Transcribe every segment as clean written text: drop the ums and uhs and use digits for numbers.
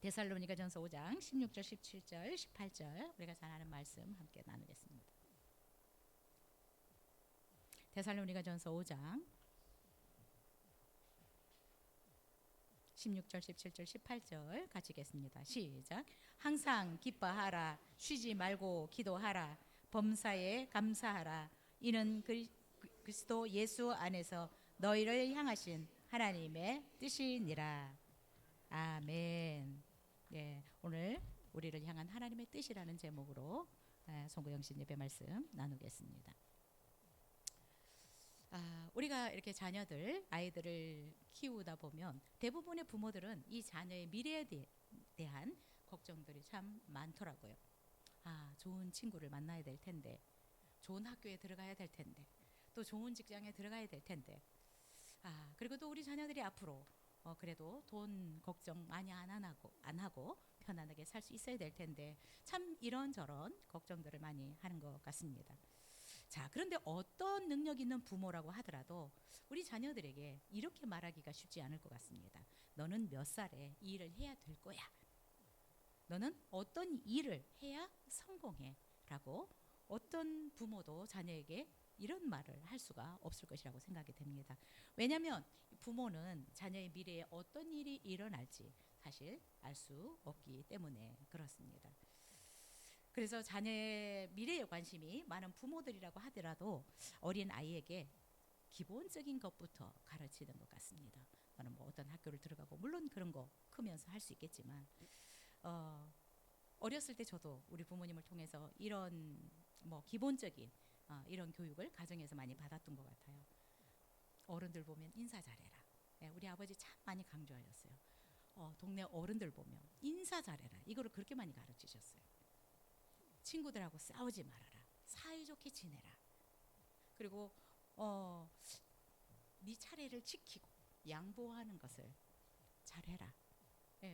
데살로니가전서 5장 16절, 17절, 18절 우리가 잘 아는 말씀 함께 나누겠습니다. 데살로니가전서 5장 16절, 17절, 18절 같이 읽겠습니다. 시작. 항상 기뻐하라. 쉬지 말고 기도하라. 범사에 감사하라. 이는 그리스도 예수 안에서 너희를 향하신 하나님의 뜻이니라. 아멘. 예, 오늘 우리를 향한 하나님의 뜻이라는 제목으로 송구영신 예배 말씀 나누겠습니다. 우리가 이렇게 아이들을 키우다 보면 대부분의 부모들은 이 자녀의 미래에 대한 걱정들이 참 많더라고요. 좋은 친구를 만나야 될 텐데, 좋은 학교에 들어가야 될 텐데, 또 좋은 직장에 들어가야 될 텐데, 그리고 또 우리 자녀들이 앞으로 그래도 돈 걱정 많이 안 하고 편안하게 살 수 있어야 될 텐데, 참 이런저런 걱정들을 많이 하는 것 같습니다. 자, 그런데 어떤 능력 있는 부모라고 하더라도 우리 자녀들에게 이렇게 말하기가 쉽지 않을 것 같습니다. 너는 몇 살에 이 일을 해야 될 거야. 너는 어떤 일을 해야 성공해. 라고 어떤 부모도 자녀에게 이런 말을 할 수가 없을 것이라고 생각이 됩니다. 왜냐하면 부모는 자녀의 미래에 어떤 일이 일어날지 사실 알 수 없기 때문에 그렇습니다. 그래서 자녀의 미래에 관심이 많은 부모들이라고 하더라도 어린 아이에게 기본적인 것부터 가르치는 것 같습니다. 너는 뭐 어떤 학교를 들어가고, 물론 그런 거 크면서 할 수 있겠지만 어렸을 때 저도 우리 부모님을 통해서 이런 기본적인 이런 교육을 가정에서 많이 받았던 것 같아요. 어른들 보면 인사 잘해라. 우리 아버지 참 많이 강조하셨어요. 동네 어른들 보면 인사 잘해라. 이거를 그렇게 많이 가르치셨어요. 친구들하고 싸우지 말아라. 사이좋게 지내라. 그리고 네 차례를 지키고 양보하는 것을 잘해라.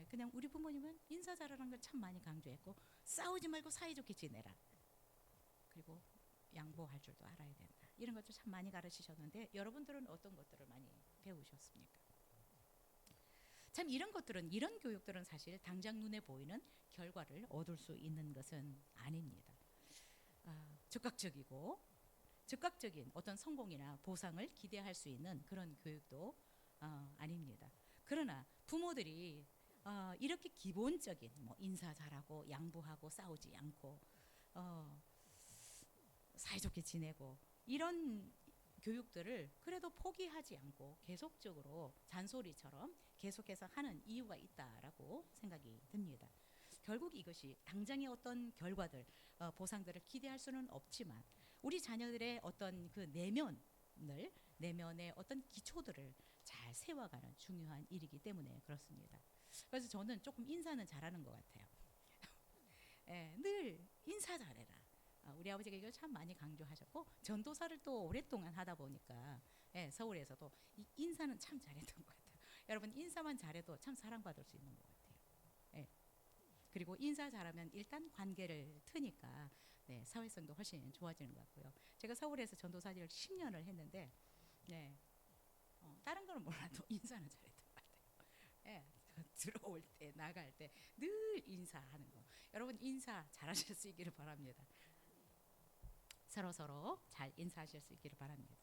그냥 우리 부모님은 인사 잘하는 걸 참 많이 강조했고, 싸우지 말고 사이좋게 지내라. 그리고 양보할 줄도 알아야 된다. 이런 것도 참 많이 가르치셨는데, 여러분들은 어떤 것들을 많이 배우셨습니까? 참 이런 교육들은 사실 당장 눈에 보이는 결과를 얻을 수 있는 것은 아닙니다. 즉각적인 어떤 성공이나 보상을 기대할 수 있는 그런 교육도 아닙니다. 그러나 부모들이 이렇게 기본적인 인사 잘하고 양보하고 싸우지 않고 사이좋게 지내고 이런 교육들을 그래도 포기하지 않고 계속적으로 잔소리처럼 계속해서 하는 이유가 있다라고 생각이 듭니다. 결국 이것이 당장의 어떤 결과들, 보상들을 기대할 수는 없지만 우리 자녀들의 어떤 그 내면의 어떤 기초들을 잘 세워가는 중요한 일이기 때문에 그렇습니다. 그래서 저는 조금 인사는 잘하는 것 같아요. 늘 인사 잘해라. 우리 아버지가 이걸 참 많이 강조하셨고, 전도사를 또 오랫동안 하다 보니까 서울에서도 이 인사는 참 잘했던 것 같아요. 여러분, 인사만 잘해도 참 사랑받을 수 있는 것 같아요. 그리고 인사 잘하면 일단 관계를 트니까 사회성도 훨씬 좋아지는 것 같고요. 제가 서울에서 전도사를 10년을 했는데 다른 거는 몰라도 인사는 잘했던 것 같아요. 들어올 때 나갈 때 늘 인사하는 거. 여러분, 인사 잘하실 수 있기를 바랍니다. 서로 잘 인사하실 수 있기를 바랍니다.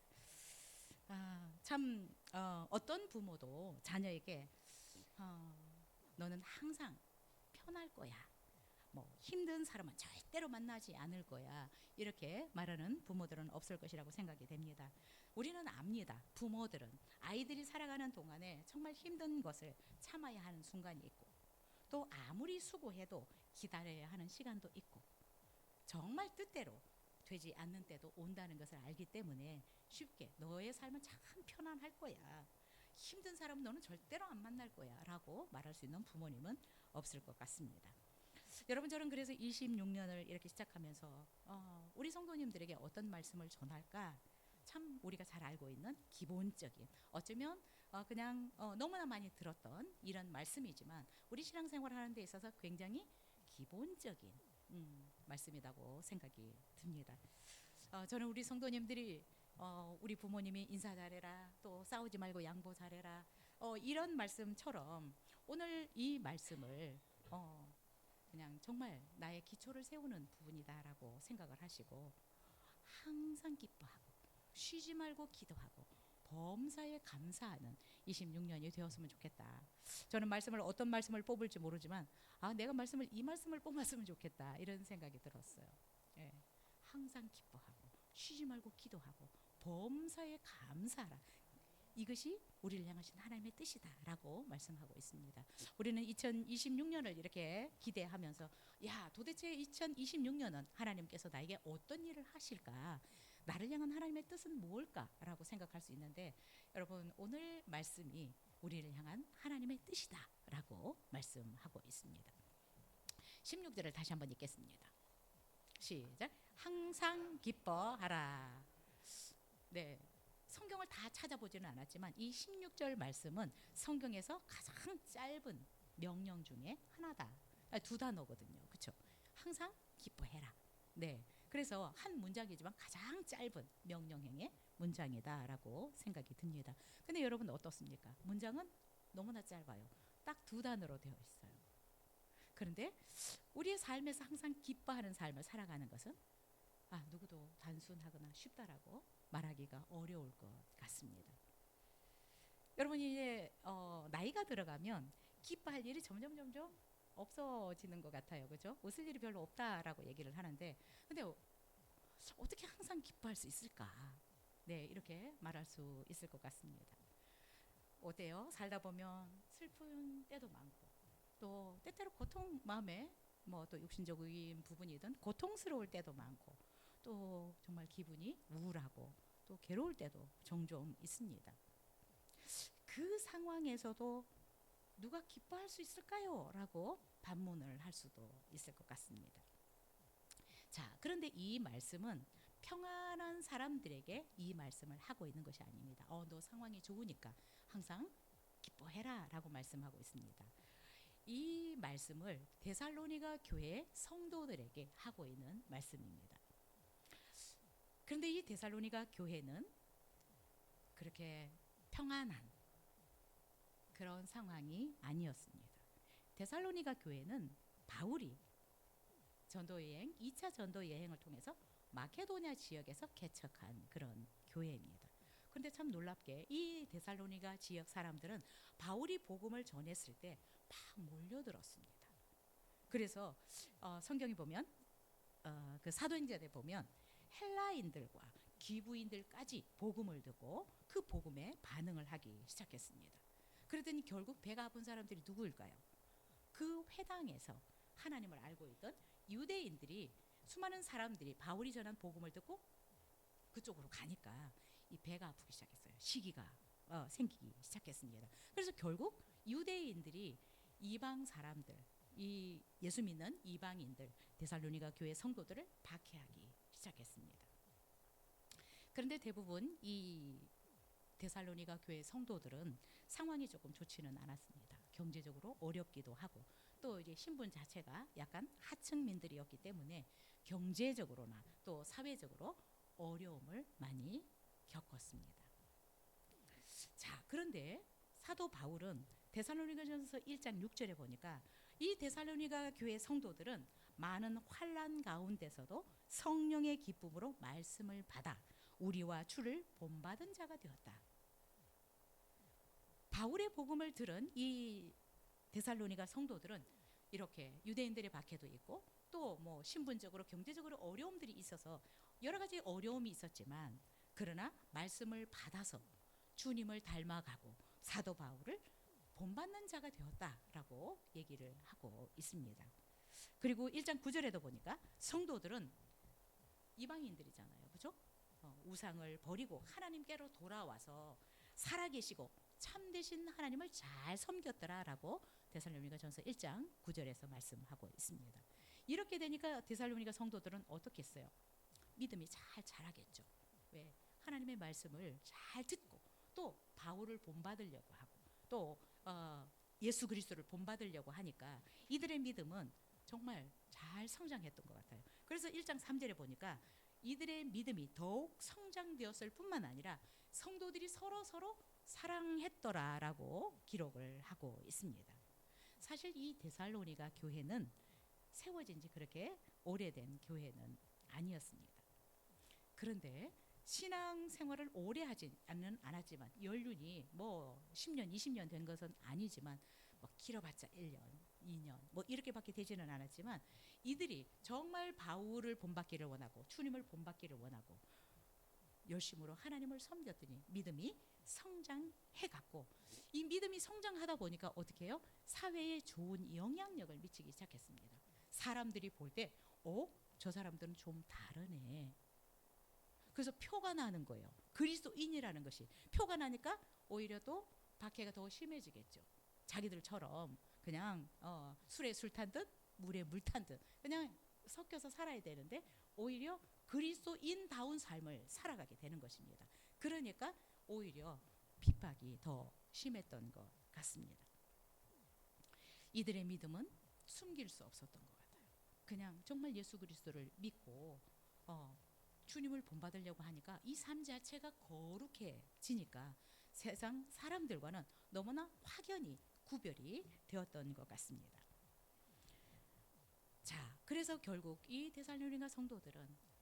참 어떤 부모도 자녀에게 너는 항상 편할 거야. 힘든 사람은 절대로 만나지 않을 거야. 이렇게 말하는 부모들은 없을 것이라고 생각이 됩니다. 우리는 압니다. 부모들은 아이들이 살아가는 동안에 정말 힘든 것을 참아야 하는 순간이 있고, 또 아무리 수고해도 기다려야 하는 시간도 있고, 정말 뜻대로 되지 않는 때도 온다는 것을 알기 때문에 쉽게 너의 삶은 참 편안할 거야. 힘든 사람은 너는 절대로 안 만날 거야 라고 말할 수 있는 부모님은 없을 것 같습니다. 여러분, 저는 그래서 26년을 이렇게 시작하면서 우리 성도님들에게 어떤 말씀을 전할까 참 우리가 잘 알고 있는 기본적인, 어쩌면 그냥 너무나 많이 들었던 이런 말씀이지만 우리 신앙생활 하는 데 있어서 굉장히 기본적인 말씀이라고 생각이 듭니다. 저는 우리 성도님들이 우리 부모님이 인사 잘해라, 또 싸우지 말고 양보 잘해라, 이런 말씀처럼 오늘 이 말씀을 그냥 정말 나의 기초를 세우는 부분이다라고 생각을 하시고 항상 기뻐하고 쉬지 말고 기도하고 범사에 감사하는 26년이 되었으면 좋겠다. 저는 어떤 말씀을 뽑을지 모르지만 내가 이 말씀을 뽑았으면 좋겠다 이런 생각이 들었어요. 예. 항상 기뻐하고 쉬지 말고 기도하고 범사에 감사하라. 이것이 우리를 향하신 하나님의 뜻이다라고 말씀하고 있습니다. 우리는 2026년을 이렇게 기대하면서 도대체 2026년은 하나님께서 나에게 어떤 일을 하실까? 나를 향한 하나님의 뜻은 무엇일까라고 생각할 수 있는데 여러분 오늘 말씀이 우리를 향한 하나님의 뜻이다라고 말씀하고 있습니다. 16절을 다시 한번 읽겠습니다. 시작. 항상 기뻐하라. 네. 성경을 다 찾아보지는 않았지만 이 16절 말씀은 성경에서 가장 짧은 명령 중에 하나다. 2단어거든요. 그렇죠? 항상 기뻐해라. 네. 그래서 한 문장이지만 가장 짧은 명령형의 문장이다라고 생각이 듭니다. 근데 여러분 어떻습니까? 문장은 너무나 짧아요. 딱 2단어로 되어 있어요. 그런데 우리의 삶에서 항상 기뻐하는 삶을 살아가는 것은 누구도 단순하거나 쉽다라고 말하기가 어려울 것 같습니다. 여러분이 이제 나이가 들어가면 기뻐할 일이 점점 없어지는 것 같아요. 그죠? 웃을 일이 별로 없다라고 얘기를 하는데 근데 어떻게 항상 기뻐할 수 있을까? 네, 이렇게 말할 수 있을 것 같습니다. 어때요? 살다 보면 슬픈 때도 많고 또 때때로 마음에 또 육신적인 부분이든 고통스러울 때도 많고 또 정말 기분이 우울하고 또 괴로울 때도 종종 있습니다. 그 상황에서도 누가 기뻐할 수 있을까요? 라고 반문을 할 수도 있을 것 같습니다. 자, 그런데 이 말씀은 평안한 사람들에게 이 말씀을 하고 있는 것이 아닙니다. 너 상황이 좋으니까 항상 기뻐해라 라고 말씀하고 있습니다. 이 말씀을 데살로니가 교회 성도들에게 하고 있는 말씀입니다. 그런데 이 데살로니가 교회는 그렇게 평안한 그런 상황이 아니었습니다. 데살로니가 교회는 바울이 2차 전도 여행을 통해서 마케도냐 지역에서 개척한 그런 교회입니다. 그런데 참 놀랍게 이 데살로니가 지역 사람들은 바울이 복음을 전했을 때 막 몰려들었습니다. 그래서 성경에 보면 그 사도행전에 보면 헬라인들과 귀부인들까지 복음을 듣고 그 복음에 반응을 하기 시작했습니다. 그러더니 결국 배가 아픈 사람들이 누구일까요? 그 회당에서 하나님을 알고 있던 유대인들이 수많은 사람들이 바울이 전한 복음을 듣고 그쪽으로 가니까 이 배가 아프기 시작했어요. 시기가 생기기 시작했습니다. 그래서 결국 유대인들이 이방 사람들, 이 예수 믿는 이방인들, 데살로니가 교회 성도들을 박해하기 시작했습니다. 그런데 대부분 이 데살로니가 교회 성도들은 상황이 조금 좋지는 않았습니다. 경제적으로 어렵기도 하고 또 이제 신분 자체가 약간 하층민들이었기 때문에 경제적으로나 또 사회적으로 어려움을 많이 겪었습니다. 자, 그런데 사도 바울은 데살로니가전서 1장 6절에 보니까 이 데살로니가 교회 성도들은 많은 환난 가운데서도 성령의 기쁨으로 말씀을 받아 우리와 주를 본받은 자가 되었다. 바울의 복음을 들은 이 데살로니가 성도들은 이렇게 유대인들의 박해도 있고 또 신분적으로 경제적으로 어려움들이 있어서 여러 가지 어려움이 있었지만 그러나 말씀을 받아서 주님을 닮아가고 사도 바울을 본받는 자가 되었다라고 얘기를 하고 있습니다. 그리고 1장 9절에도 보니까 성도들은 이방인들이잖아요. 그죠? 우상을 버리고 하나님께로 돌아와서 살아계시고 참되신 하나님을 잘 섬겼더라라고 데살로니가전서 1장 9절에서 말씀하고 있습니다. 이렇게 되니까 데살로니가 성도들은 어떻게 했어요? 믿음이 잘 자라겠죠. 왜? 하나님의 말씀을 잘 듣고 또 바울을 본받으려고 하고 또 예수 그리스도를 본받으려고 하니까 이들의 믿음은 정말 잘 성장했던 것 같아요. 그래서 1장 3절에 보니까 이들의 믿음이 더욱 성장되었을 뿐만 아니라 성도들이 서로 사랑했더라라고 기록을 하고 있습니다. 사실 이 데살로니가 교회는 세워진 지 그렇게 오래된 교회는 아니었습니다. 그런데 신앙 생활을 오래 하진 않았지만 연륜이 뭐 10년, 20년 된 것은 아니지만 뭐 길어봤자 1년, 2년 뭐 이렇게밖에 되지는 않았지만 이들이 정말 바울을 본받기를 원하고 주님을 본받기를 원하고 열심으로 하나님을 섬겼더니 믿음이 성장해갔고 이 믿음이 성장하다 보니까 어떻게 해요? 사회에 좋은 영향력을 미치기 시작했습니다. 사람들이 볼 때 저 사람들은 좀 다르네. 그래서 표가 나는 거예요. 그리스도인이라는 것이 표가 나니까 오히려 또 박해가 더 심해지겠죠. 자기들처럼 그냥 술에 술 탄 듯 물에 물 탄 듯 그냥 섞여서 살아야 되는데 오히려 그리스도인다운 삶을 살아가게 되는 것입니다. 그러니까 오히려 핍박이 더 심했던 것 같습니다. 이들의 믿음은 숨길 수 없었던 것 같아요. 그냥 정말 예수 그리스도를 믿고 주님을 본받으려고 하니까 이 삶 자체가 거룩해지니까 세상 사람들과는 너무나 확연히 구별이 되었던 것 같습니다. 자, 그래서 결국 이 데살로니가 성도들은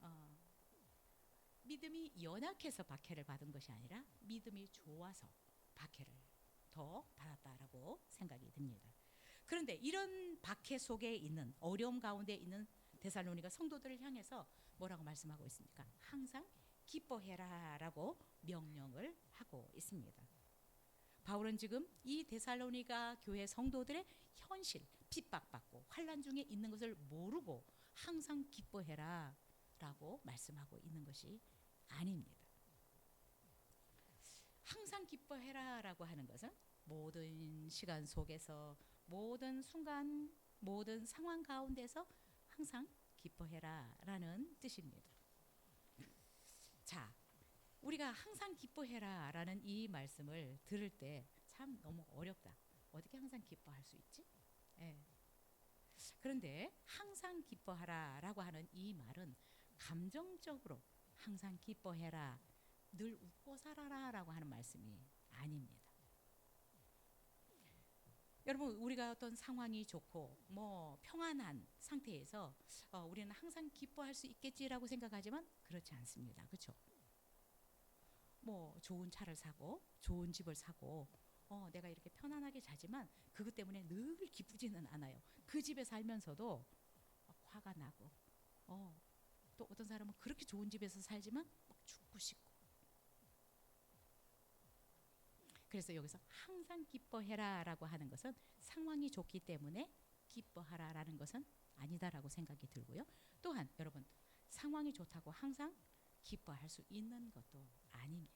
믿음이 연약해서 박해를 받은 것이 아니라 믿음이 좋아서 박해를 더 받았다라고 생각이 듭니다. 그런데 이런 박해 속에 있는 어려움 가운데 있는 데살로니가 성도들을 향해서 뭐라고 말씀하고 있습니까? 항상 기뻐해라라고 명령을 하고 있습니다. 바울은 지금 이 데살로니가 교회 성도들의 현실, 핍박받고 환난 중에 있는 것을 모르고 항상 기뻐해라라고 말씀하고 있는 것이 아닙니다. 항상 기뻐해라라고 하는 것은 모든 시간 속에서 모든 순간 모든 상황 가운데서 항상 기뻐해라라는 뜻입니다. 자, 우리가 항상 기뻐해라라는 이 말씀을 들을 때 참 너무 어렵다. 어떻게 항상 기뻐할 수 있지? 예. 그런데 항상 기뻐하라라고 하는 이 말은 감정적으로 항상 기뻐해라, 늘 웃고 살아라라고 하는 말씀이 아닙니다. 여러분, 우리가 어떤 상황이 좋고 뭐 평안한 상태에서 우리는 항상 기뻐할 수 있겠지라고 생각하지만 그렇지 않습니다. 그렇죠? 뭐 좋은 차를 사고 좋은 집을 사고 내가 이렇게 편안하게 자지만 그것 때문에 늘 기쁘지는 않아요. 그 집에 살면서도 화가 나고 또 어떤 사람은 그렇게 좋은 집에서 살지만 막 죽고 싶고. 그래서 여기서 항상 기뻐해라라고 하는 것은 상황이 좋기 때문에 기뻐하라라는 것은 아니다라고 생각이 들고요. 또한 여러분 상황이 좋다고 항상 기뻐할 수 있는 것도 아닙니다.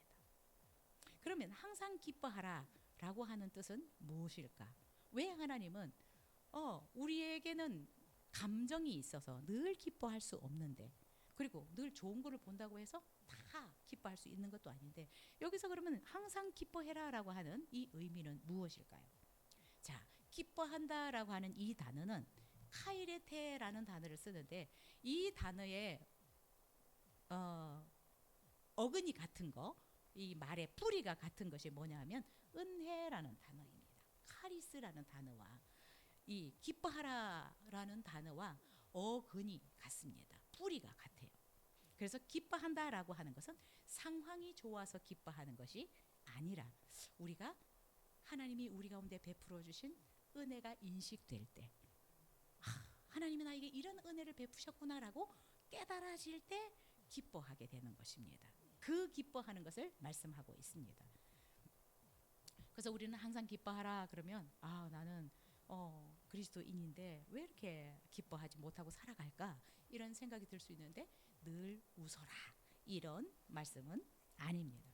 그러면 항상 기뻐하라라고 하는 뜻은 무엇일까? 왜 하나님은 우리에게는 감정이 있어서 늘 기뻐할 수 없는데 그리고 늘 좋은 거를 본다고 해서 다 기뻐할 수 있는 것도 아닌데 여기서 그러면 항상 기뻐해라라고 하는 이 의미는 무엇일까요? 자, 기뻐한다라고 하는 이 단어는 카이레테라는 단어를 쓰는데 이 단어의 어근이 같은 거, 이 말의 뿌리가 같은 것이 뭐냐 하면 은혜라는 단어입니다. 카리스라는 단어와 이 기뻐하라라는 단어와 어근이 같습니다. 뿌리가 같아요. 그래서 기뻐한다라고 하는 것은 상황이 좋아서 기뻐하는 것이 아니라 우리가 하나님이 우리 가운데 베풀어 주신 은혜가 인식될 때 하나님이 나에게 이런 은혜를 베푸셨구나라고 깨달아질 때 기뻐하게 되는 것입니다. 그 기뻐하는 것을 말씀하고 있습니다. 그래서 우리는 항상 기뻐하라 그러면 나는 그리스도인인데 왜 이렇게 기뻐하지 못하고 살아갈까 이런 생각이 들 수 있는데 늘 웃어라 이런 말씀은 아닙니다.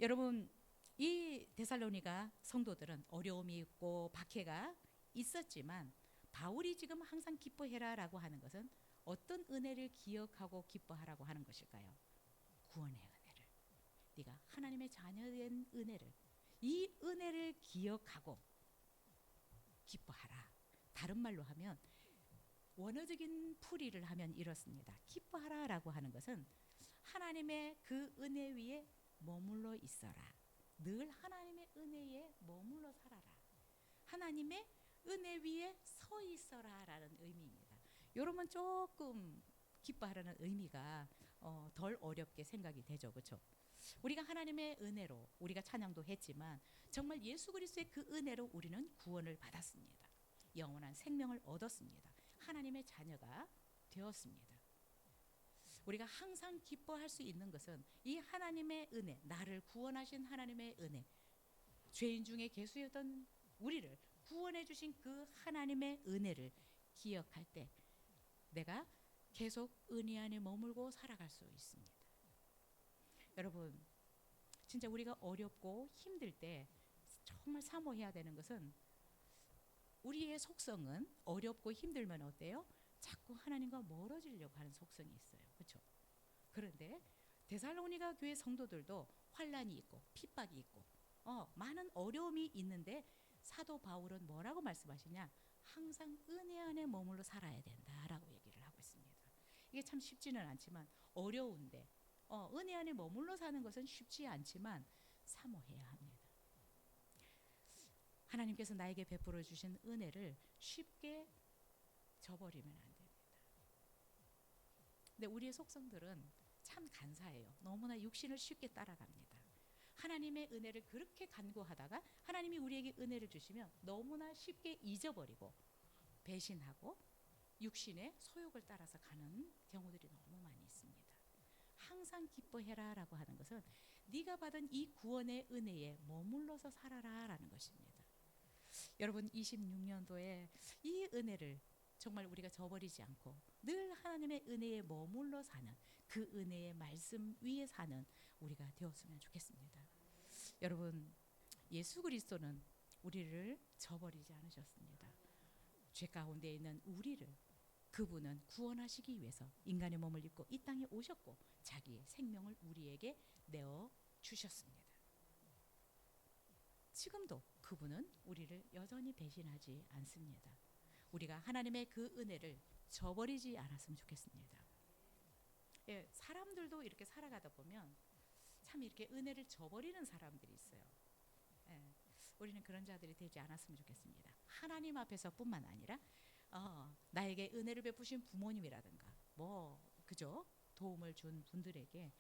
여러분 이 데살로니가 성도들은 어려움이 있고 박해가 있었지만 바울이 지금 항상 기뻐해라라고 하는 것은 어떤 은혜를 기억하고 기뻐하라고 하는 것일까요? 구원의 은혜를, 네가 하나님의 자녀된 은혜를, 이 은혜를 기억하고 기뻐하라. 다른 말로 하면 원어적인 풀이를 하면 이렇습니다. 기뻐하라라고 하는 것은 하나님의 그 은혜 위에 머물러 있어라. 늘 하나님의 은혜에 머물러 살아라. 하나님의 은혜 위에 서 있어라라는 의미입니다. 여러분 조금 기뻐하라는 의미가 덜 어렵게 생각이 되죠, 그렇죠? 우리가 하나님의 은혜로 우리가 찬양도 했지만 정말 예수 그리스도의 그 은혜로 우리는 구원을 받았습니다. 영원한 생명을 얻었습니다. 하나님의 자녀가 되었습니다. 우리가 항상 기뻐할 수 있는 것은 이 하나님의 은혜, 나를 구원하신 하나님의 은혜, 죄인 중에 괴수였던 우리를 구원해 주신 그 하나님의 은혜를 기억할 때 내가 계속 은혜 안에 머물고 살아갈 수 있습니다. 여러분, 진짜 우리가 어렵고 힘들 때 정말 사모해야 되는 것은 우리의 속성은 어렵고 힘들면 어때요? 자꾸 하나님과 멀어지려고 하는 속성이 있어요. 그렇죠? 그런데 데살로니가 교회 성도들도 환란이 있고 핍박이 있고 많은 어려움이 있는데 사도 바울은 뭐라고 말씀하시냐? 항상 은혜 안에 머물러 살아야 된다라고 얘기를 하고 있습니다. 이게 참 쉽지는 않지만 어려운데 은혜 안에 머물러 사는 것은 쉽지 않지만 사모해야 합니다. 하나님께서 나에게 베풀어 주신 은혜를 쉽게 저버리면 안 됩니다. 근데 우리의 속성들은 참 간사해요. 너무나 육신을 쉽게 따라갑니다. 하나님의 은혜를 그렇게 간구하다가 하나님이 우리에게 은혜를 주시면 너무나 쉽게 잊어버리고 배신하고 육신의 소욕을 따라서 가는 경우들이 너무 많이 있습니다. 항상 기뻐해라라고 하는 것은 네가 받은 이 구원의 은혜에 머물러서 살아라라는 것입니다. 여러분 26년도에 이 은혜를 정말 우리가 저버리지 않고 늘 하나님의 은혜에 머물러 사는 그 은혜의 말씀 위에 사는 우리가 되었으면 좋겠습니다. 여러분 예수 그리스도는 우리를 저버리지 않으셨습니다. 죄 가운데 있는 우리를 그분은 구원하시기 위해서 인간의 몸을 입고 이 땅에 오셨고 자기의 생명을 우리에게 내어 주셨습니다. 지금도 그분은 우리를 여전히 배신하지 않습니다. 우리가 하나님의 그 은혜를 저버리지 않았으면 좋겠습니다. 예, 사람들도 이렇게 살아가다 보면 참 이렇게 은혜를 저버리는 사람들이 있어요. 예, 우리는 그런 자들이 되지 않았으면 좋겠습니다. 하나님 앞에서뿐만 아니라 나에게 은혜를 베푸신 부모님이라든가 그죠? 도움을 준 분들에게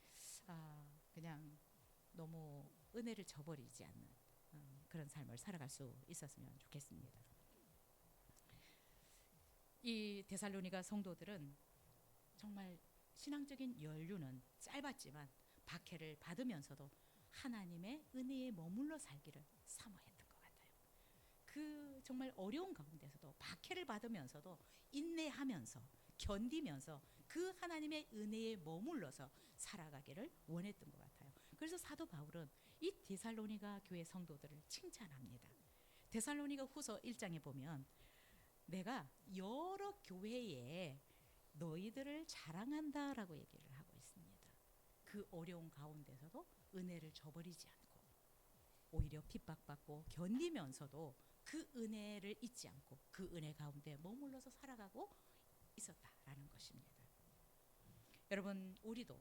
그냥 너무 은혜를 저버리지 않는 그런 삶을 살아갈 수 있었으면 좋겠습니다. 이 데살로니가 성도들은 정말 신앙적인 연륜은 짧았지만 박해를 받으면서도 하나님의 은혜에 머물러 살기를 사모했던 것 같아요. 그 정말 어려운 가운데서도 박해를 받으면서도 인내하면서 견디면서 그 하나님의 은혜에 머물러서 살아가기를 원했던 것 같아요. 그래서 사도 바울은 이 데살로니가 교회 성도들을 칭찬합니다. 데살로니가 후서 1장에 보면 내가 여러 교회에 너희들을 자랑한다라고 얘기를 하고 있습니다. 그 어려운 가운데서도 은혜를 저버리지 않고 오히려 핍박받고 견디면서도 그 은혜를 잊지 않고 그 은혜 가운데 머물러서 살아가고 있었다라는 것입니다. 여러분 우리도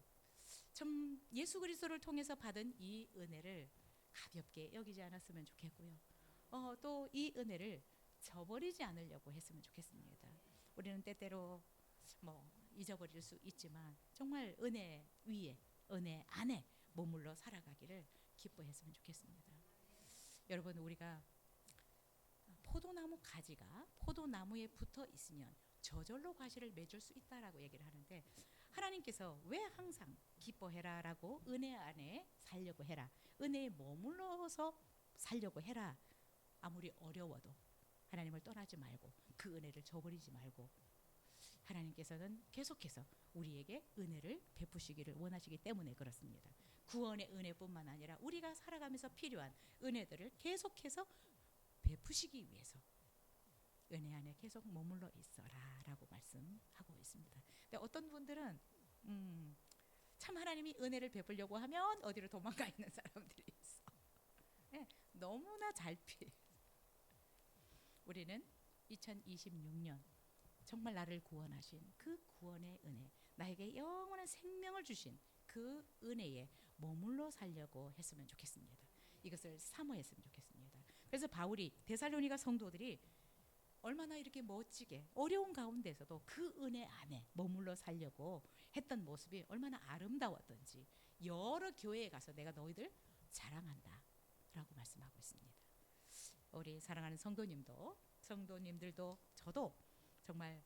참 예수 그리스도를 통해서 받은 이 은혜를 가볍게 여기지 않았으면 좋겠고요. 또 이 은혜를 저버리지 않으려고 했으면 좋겠습니다. 우리는 때때로 잊어버릴 수 있지만 정말 은혜 위에 은혜 안에 머물러 살아가기를 기뻐했으면 좋겠습니다. 여러분 우리가 포도나무 가지가 포도나무에 붙어 있으면 저절로 과실을 맺을 수 있다라고 얘기를 하는데 하나님께서 왜 항상 기뻐해라라고 은혜 안에 살려고 해라 은혜에 머물러서 살려고 해라 아무리 어려워도 하나님을 떠나지 말고 그 은혜를 저버리지 말고 하나님께서는 계속해서 우리에게 은혜를 베푸시기를 원하시기 때문에 그렇습니다. 구원의 은혜뿐만 아니라 우리가 살아가면서 필요한 은혜들을 계속해서 베푸시기 위해서 은혜 안에 계속 머물러 있어라 라고 말씀하고 있습니다. 근데 어떤 분들은 참 하나님이 은혜를 베풀려고 하면 어디로 도망가 있는 사람들이 있어. 네, 너무나 잘 피해. 우리는 2026년 정말 나를 구원하신 그 구원의 은혜 나에게 영원한 생명을 주신 그 은혜에 머물러 살려고 했으면 좋겠습니다. 이것을 사모했으면 좋겠습니다. 그래서 바울이 데살로니가 성도들이 얼마나 이렇게 멋지게 어려운 가운데서도 그 은혜 안에 머물러 살려고 했던 모습이 얼마나 아름다웠던지 여러 교회에 가서 내가 너희들 자랑한다 라고 말씀하고 있습니다. 우리 사랑하는 성도님들도 저도 정말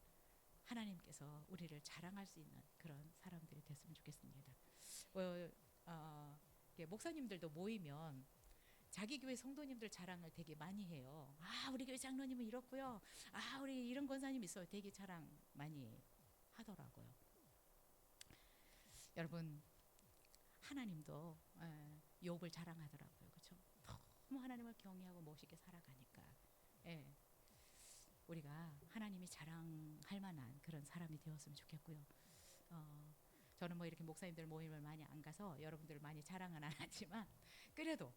하나님께서 우리를 자랑할 수 있는 그런 사람들이 됐으면 좋겠습니다. 목사님들도 모이면 자기 교회 성도님들 자랑을 되게 많이 해요. 아, 우리 교회 장로님은 이렇고요. 아, 우리 이런 권사님 있어요. 되게 자랑 많이 하더라고요. 여러분, 하나님도 욥을 자랑하더라고요. 그렇죠? 너무 하나님을 경외하고 멋있게 살아가니까. 예. 우리가 하나님이 자랑할 만한 그런 사람이 되었으면 좋겠고요. 저는 뭐 이렇게 목사님들 모임을 많이 안 가서 여러분들을 많이 자랑은 안 하지만 그래도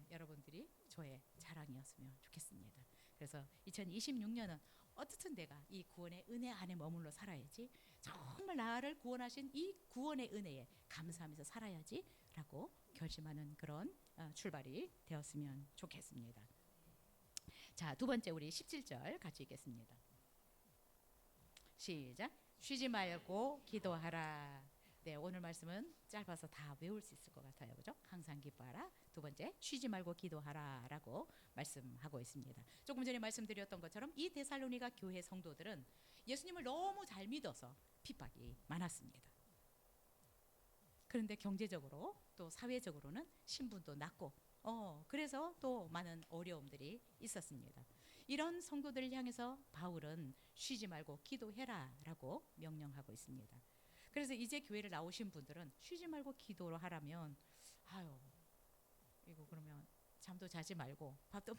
여러분들이 저의 자랑이었으면 좋겠습니다. 그래서 2026년은 어떻든 내가 이 구원의 은혜 안에 머물러 살아야지, 정말 나를 구원하신 이 구원의 은혜에 감사하면서 살아야지 라고 결심하는 그런 출발이 되었으면 좋겠습니다. 자, 두 번째 우리 17절 같이 읽겠습니다. 시작. 쉬지 말고 기도하라. 네, 오늘 말씀은 짧아서 다 외울 수 있을 것 같아요. 그죠? 항상 기뻐하라. 두 번째, 쉬지 말고 기도하라 라고 말씀하고 있습니다. 조금 전에 말씀드렸던 것처럼 이 데살로니가 교회 성도들은 예수님을 너무 잘 믿어서 핍박이 많았습니다. 그런데 경제적으로 또 사회적으로는 신분도 낮고 그래서 또 많은 어려움들이 있었습니다. 이런 성도들을 향해서 바울은 쉬지 말고 기도해라 라고 명령하고 있습니다. 그래서 이제 교회를 나오신 분들은 쉬지 말고 기도를 하라면 아유, 이거 그러면 잠도 자지 말고 밥도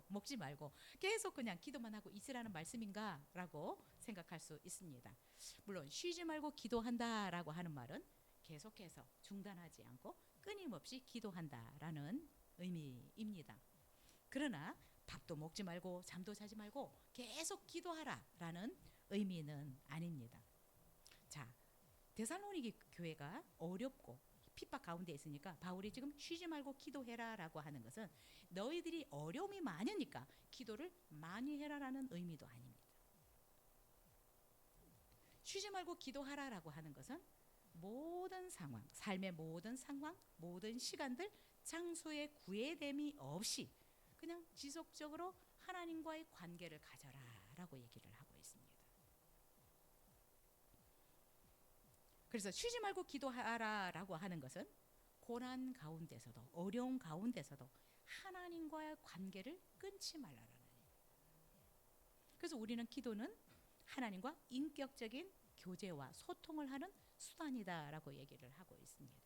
먹지 말고 계속 그냥 기도만 하고 있으라는 말씀인가 라고 생각할 수 있습니다. 물론 쉬지 말고 기도한다라고 하는 말은 계속해서 중단하지 않고 끊임없이 기도한다라는 의미입니다. 그러나 밥도 먹지 말고 잠도 자지 말고 계속 기도하라라는 의미는 아닙니다. 자, 데살로니게 교회가 어렵고 핍박 가운데 있으니까 바울이 지금 쉬지 말고 기도해라라고 하는 것은 너희들이 어려움이 많으니까 기도를 많이 해라라는 의미도 아닙니다. 쉬지 말고 기도하라라고 하는 것은 모든 상황, 삶의 모든 상황, 모든 시간들, 장소에 구애됨이 없이 그냥 지속적으로 하나님과의 관계를 가져라라고 얘기를 하고 있습니다. 그래서 쉬지 말고 기도하라라고 하는 것은 고난 가운데서도 어려운 가운데서도 하나님과의 관계를 끊지 말라라는 얘기예요. 그래서 우리는 기도는 하나님과 인격적인 교제와 소통을 하는 수단이다라고 얘기를 하고 있습니다.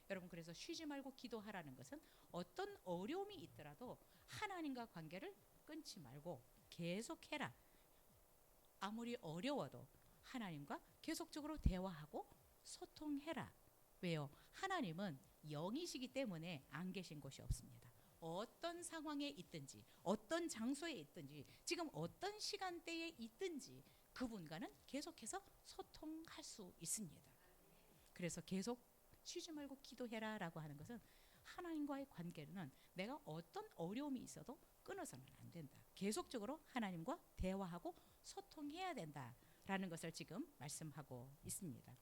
여러분, 그래서 쉬지 말고 기도하라는 것은 어떤 어려움이 있더라도 하나님과 관계를 끊지 말고 계속해라. 아무리 어려워도 하나님과 계속적으로 대화하고 소통해라. 왜요? 하나님은 영이시기 때문에 안 계신 곳이 없습니다. 어떤 상황에 있든지 어떤 장소에 있든지 지금 어떤 시간대에 있든지 그분과는 계속해서 소통할 수 있습니다. 그래서 계속 쉬지 말고 기도해라 라고 하는 것은 하나님과의 관계는 내가 어떤 어려움이 있어도 끊어서는 안 된다. 계속적으로 하나님과 대화하고 소통해야 된다라는 것을 지금 말씀하고 있습니다.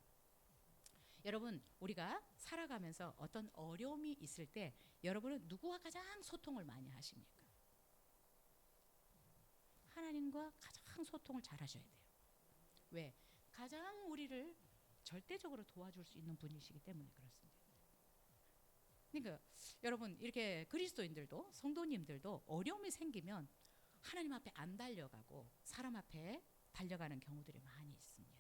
여러분, 우리가 살아가면서 어떤 어려움이 있을 때 여러분은 누구와 가장 소통을 많이 하십니까? 하나님과 가장 소통을 잘 하셔야 돼요. 왜? 가장 우리를 절대적으로 도와줄 수 있는 분이시기 때문에 그렇습니다. 그러니까 여러분, 이렇게 그리스도인들도 성도님들도 어려움이 생기면 하나님 앞에 안 달려가고 사람 앞에 달려가는 경우들이 많이 있습니다.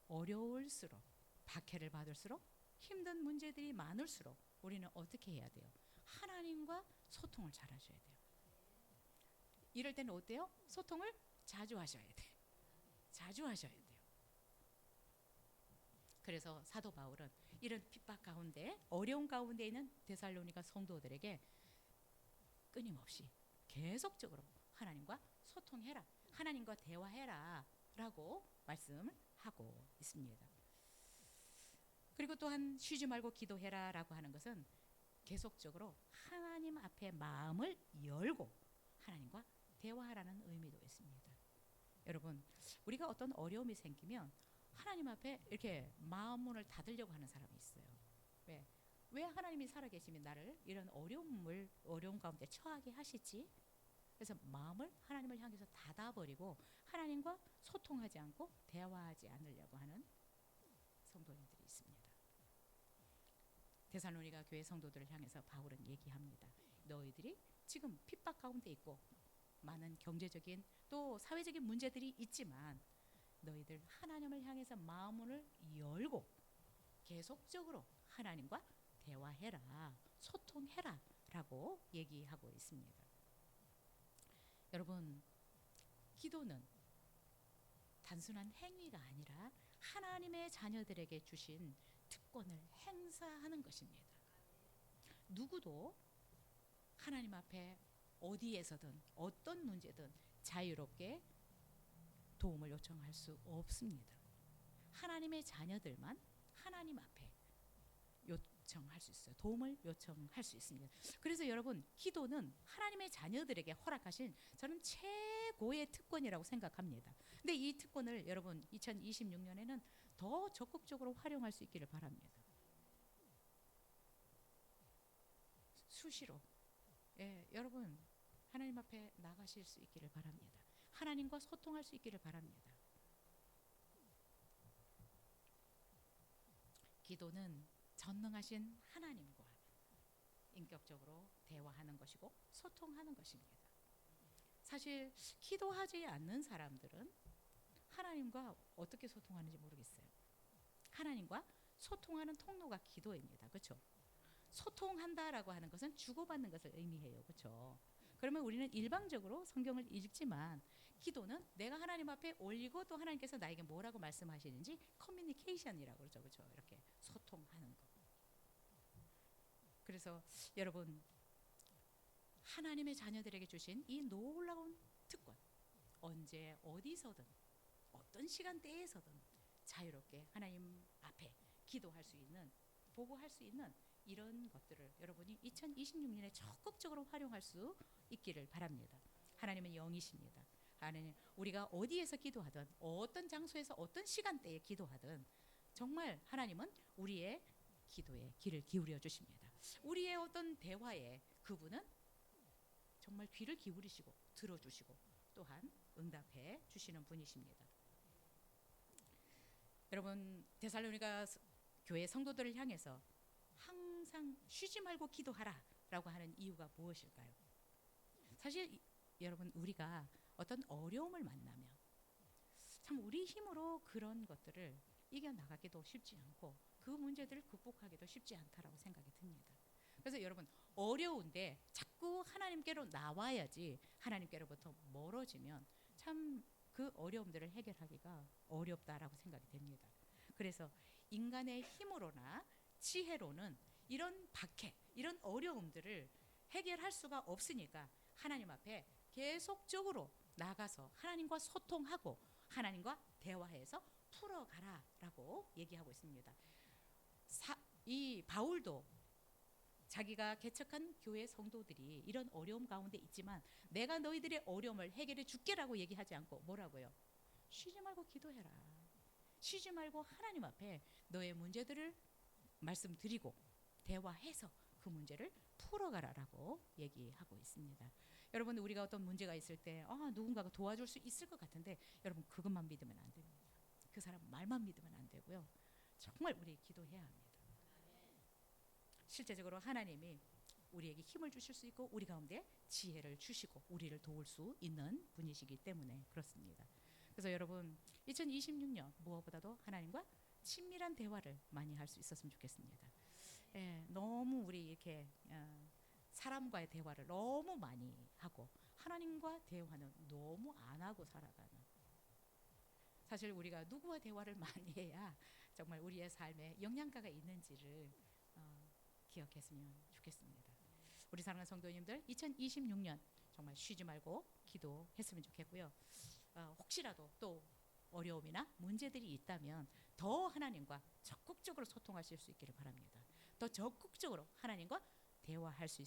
어려울수록, 박해를 받을수록, 힘든 문제들이 많을수록 우리는 어떻게 해야 돼요? 하나님과 소통을 잘 하셔야 돼요. 이럴 때는 어때요? 소통을 자주 하셔야 돼요. 자주 하셔야 돼요. 그래서 사도 바울은 이런 핍박 가운데, 어려운 가운데 있는 데살로니가 성도들에게 끊임없이 계속적으로 하나님과 소통해라, 하나님과 대화해라 라고 말씀을 하고 있습니다. 그리고 또한 쉬지 말고 기도해라 라고 하는 것은 계속적으로 하나님 앞에 마음을 열고 하나님과 대화하라는 의미도 있습니다. 여러분, 우리가 어떤 어려움이 생기면 하나님 앞에 이렇게 마음 문을 닫으려고 하는 사람이 있어요. 왜? 왜 하나님이 살아계시면 나를 이런 어려움 가운데 처하게 하시지? 그래서 마음을 하나님을 향해서 닫아버리고 하나님과 소통하지 않고 대화하지 않으려고 하는 성도님들이 있습니다. 데살로니가 교회 성도들을 향해서 바울은 얘기합니다. 너희들이 지금 핍박 가운데 있고 많은 경제적인 또 사회적인 문제들이 있지만 너희들 하나님을 향해서 마음을 열고 계속적으로 하나님과 대화해라, 소통해라 라고 얘기하고 있습니다. 여러분, 기도는 단순한 행위가 아니라 하나님의 자녀들에게 주신 특권을 행사하는 것입니다. 누구도 하나님 앞에 어디에서든 어떤 문제든 자유롭게 도움을 요청할 수 없습니다. 하나님의 자녀들만 하나님 앞에 요청할 수 있어요. 도움을 요청할 수 있습니다. 그래서 여러분, 기도는 하나님의 자녀들에게 허락하신 저는 최고의 특권이라고 생각합니다. 근데 이 특권을 여러분 2026년에는 더 적극적으로 활용할 수 있기를 바랍니다. 수시로 여러분 하나님 앞에 나가실 수 있기를 바랍니다. 하나님과 소통할 수 있기를 바랍니다. 기도는 전능하신 하나님과 인격적으로 대화하는 것이고 소통하는 것입니다. 사실 기도하지 않는 사람들은 하나님과 어떻게 소통하는지 모르겠어요. 하나님과 소통하는 통로가 기도입니다. 그렇죠? 소통한다라고 하는 것은 주고받는 것을 의미해요. 그렇죠? 그러면 우리는 일방적으로 성경을 읽지만 기도는 내가 하나님 앞에 올리고 또 하나님께서 나에게 뭐라고 말씀하시는지 커뮤니케이션이라고 그러죠. 그렇죠? 이렇게 소통하는 거. 그래서 여러분, 하나님의 자녀들에게 주신 이 놀라운 특권, 언제 어디서든 어떤 시간대에서든 자유롭게 하나님 앞에 기도할 수 있는, 보고할 수 있는 이런 것들을 여러분이 2026년에 적극적으로 활용할 수 있기를 바랍니다. 하나님은 영이십니다. 하나님, 우리가 어디에서 기도하든 어떤 장소에서 어떤 시간대에 기도하든 정말 하나님은 우리의 기도에 귀를 기울여 주십니다. 우리의 어떤 대화에 그분은 정말 귀를 기울이시고 들어주시고 또한 응답해 주시는 분이십니다. 여러분, 데살로니가 교회 성도들을 향해서 항상 쉬지 말고 기도하라 라고 하는 이유가 무엇일까요? 사실 여러분, 우리가 어떤 어려움을 만나면 참 우리 힘으로 그런 것들을 이겨나가기도 쉽지 않고 그 문제들을 극복하기도 쉽지 않다라고 생각이 듭니다. 그래서 여러분, 어려운데 자꾸 하나님께로 나와야지 하나님께로부터 멀어지면 참 그 어려움들을 해결하기가 어렵다라고 생각이 됩니다. 그래서 인간의 힘으로나 지혜로는 이런 박해, 이런 어려움들을 해결할 수가 없으니까 하나님 앞에 계속적으로 나가서 하나님과 소통하고 하나님과 대화해서 풀어가라라고 얘기하고 있습니다. 이 바울도 자기가 개척한 교회 성도들이 이런 어려움 가운데 있지만 내가 너희들의 어려움을 해결해 줄게라고 얘기하지 않고 뭐라고요? 쉬지 말고 기도해라. 쉬지 말고 하나님 앞에 너의 문제들을 말씀드리고 대화해서 그 문제를 풀어가라라고 얘기하고 있습니다. 여러분, 우리가 어떤 문제가 있을 때 누군가가 도와줄 수 있을 것 같은데 여러분, 그것만 믿으면 안 됩니다. 그 사람 말만 믿으면 안 되고요. 정말 우리 기도해야 합니다. 실제적으로 하나님이 우리에게 힘을 주실 수 있고 우리 가운데 지혜를 주시고 우리를 도울 수 있는 분이시기 때문에 그렇습니다. 그래서 여러분, 2026년 무엇보다도 하나님과 친밀한 대화를 많이 할 수 있었으면 좋겠습니다. 너무 우리 이렇게 사람과의 대화를 너무 많이 하고 하나님과 대화는 너무 안 하고 살아가는, 사실 우리가 누구와 대화를 많이 해야 정말 우리의 삶에 영양가가 있는지를 기억했으면 좋겠습니다. 우리 사랑하는 성도님들, 2026년 정말 쉬지 말고 기도했으면 좋겠고요. 혹시라도 또 어려움이나 문제들이 있다면 더 하나님과 적극적으로 소통하실 수 있기를 바랍니다. 더 적극적으로 하나님과 대화할 수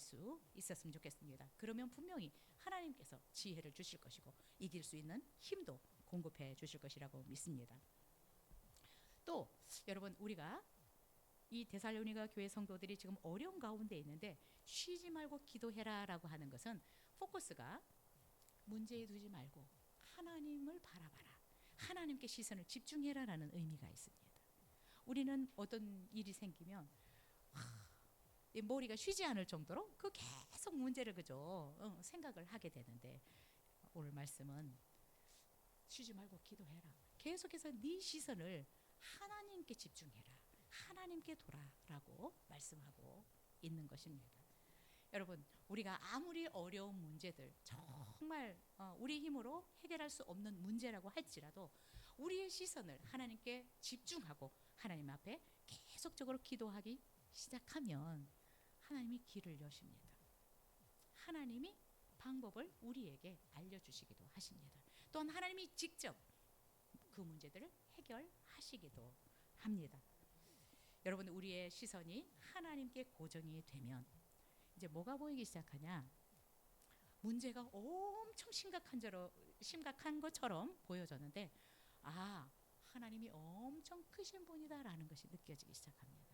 있었으면 좋겠습니다. 그러면 분명히 하나님께서 지혜를 주실 것이고 이길 수 있는 힘도 공급해 주실 것이라고 믿습니다. 또 여러분, 우리가 이 데살로니가 교회 성도들이 지금 어려운 가운데 있는데 쉬지 말고 기도해라라고 하는 것은 포커스가 문제에 두지 말고 하나님을 바라봐라, 하나님께 시선을 집중해라라는 의미가 있습니다. 우리는 어떤 일이 생기면 이 머리가 쉬지 않을 정도로 그 계속 문제를 그저 생각을 하게 되는데, 오늘 말씀은 쉬지 말고 기도해라. 계속해서 네 시선을 하나님께 집중해라, 하나님께 돌아라고 말씀하고 있는 것입니다. 여러분, 우리가 아무리 어려운 문제들, 정말 우리 힘으로 해결할 수 없는 문제라고 할지라도 우리의 시선을 하나님께 집중하고 하나님 앞에 계속적으로 기도하기 시작하면 하나님이 길을 여십니다. 하나님이 방법을 우리에게 알려주시기도 하십니다. 또한 하나님이 직접 그 문제들을 해결하시기도 합니다. 여러분, 우리의 시선이 하나님께 고정이 되면 이제 뭐가 보이기 시작하냐? 문제가 엄청 심각한 것처럼 보여졌는데, 아, 하나님이 엄청 크신 분이다라는 것이 느껴지기 시작합니다.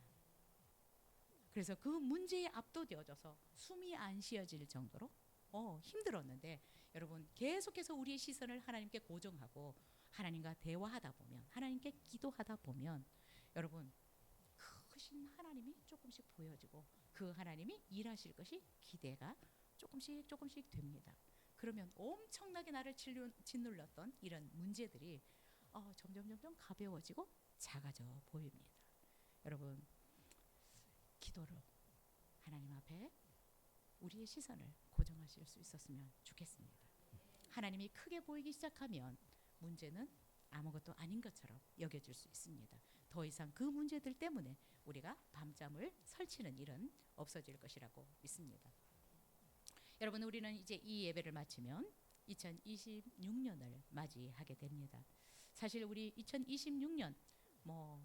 그래서 그 문제에 압도되어져서 숨이 안 쉬어질 정도로 힘들었는데, 여러분, 계속해서 우리의 시선을 하나님께 고정하고 하나님과 대화하다 보면, 하나님께 기도하다 보면 여러분, 크신 하나님이 조금씩 보여지고 그 하나님이 일하실 것이 기대가 조금씩 됩니다. 그러면 엄청나게 나를 짓눌렀던 이런 문제들이 점점 가벼워지고 작아져 보입니다. 여러분, 기도로 하나님 앞에 우리의 시선을 고정하실 수 있었으면 좋겠습니다. 하나님이 크게 보이기 시작하면 문제는 아무것도 아닌 것처럼 여겨질 수 있습니다. 더 이상 그 문제들 때문에 우리가 밤잠을 설치는 일은 없어질 것이라고 믿습니다. 여러분, 우리는 이제 이 예배를 마치면 2026년을 맞이하게 됩니다. 사실 우리 2026년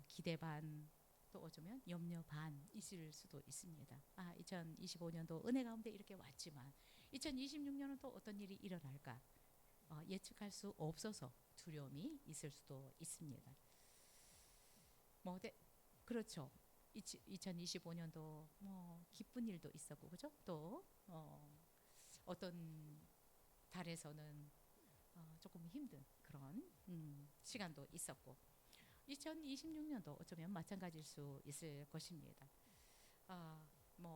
기대 반, 또 어쩌면 염려 반 있을 수도 있습니다. 2025년도 은혜 가운데 이렇게 왔지만 2026년은 또 어떤 일이 일어날까 예측할 수 없어서 두려움이 있을 수도 있습니다. 그렇죠. 2025년도 기쁜 일도 있었고, 그죠? 또 어떤 달에서는 조금 힘든 그런 시간도 있었고, 2026년도 어쩌면 마찬가지일 수 있을 것입니다.